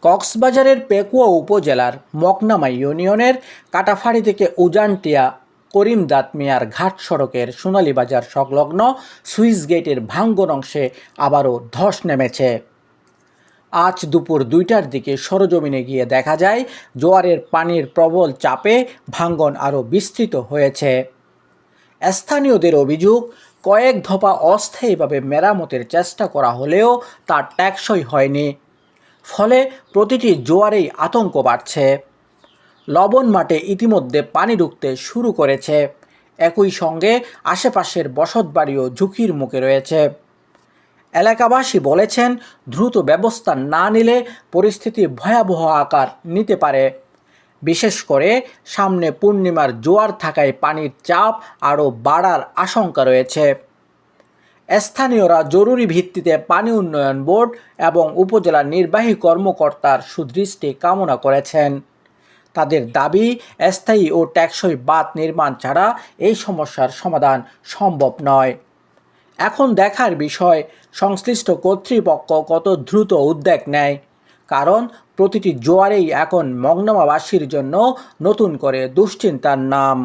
কক্সবাজারের পেকুয়া উপজেলার মগনামা ইউনিয়নের কাটাফাড়ি থেকে উজানটিয়া করিমদাদ মিয়ার ঘাট সড়কের সোনালীবাজার সংলগ্ন সুইচ গেটের ভাঙ্গন অংশে আবারও ধস নেমেছে। আজ দুপুর 2টার দিকে সরজমিনে গিয়ে দেখা যায় জোয়ারের পানির প্রবল চাপে ভাঙ্গন আরও বিস্তৃত হয়েছে। স্থানীয়দের অভিযোগ, কয়েক দফা অস্থায়ীভাবে মেরামতের চেষ্টা করা হলেও তা টেকসই হয়নি। ফলে প্রতিটি জোয়ারেই আতঙ্ক বাড়ছে। লবণ মাঠে ইতিমধ্যে পানি ঢুকতে শুরু করেছে। একই সঙ্গে আশেপাশের বসতবাড়িও ঝুঁকির মুখে রয়েছে। এলাকাবাসী বলেছেন, দ্রুত ব্যবস্থা না নিলে পরিস্থিতি ভয়াবহ আকার নিতে পারে। বিশেষ করে সামনে পূর্ণিমার জোয়ার থাকায় পানির চাপ আরও বাড়ার আশঙ্কা রয়েছে। স্থানীয়রা জরুরি ভিত্তিতে পানি উন্নয়ন বোর্ড এবং উপজেলা নির্বাহী কর্মকর্তার সুদৃষ্টি কামনা করেছেন। তাদের দাবি, স্থায়ী ও টেকসই বাঁধ নির্মাণ ছাড়া এই সমস্যার সমাধান সম্ভব নয়। এখন দেখার বিষয়, সংশ্লিষ্ট কর্তৃপক্ষ কত দ্রুত উদ্যোগ নেয়, কারণ প্রতিটি জোয়ারেই এখন মগনামাবাসীর জন্য নতুন করে দুশ্চিন্তার নাম।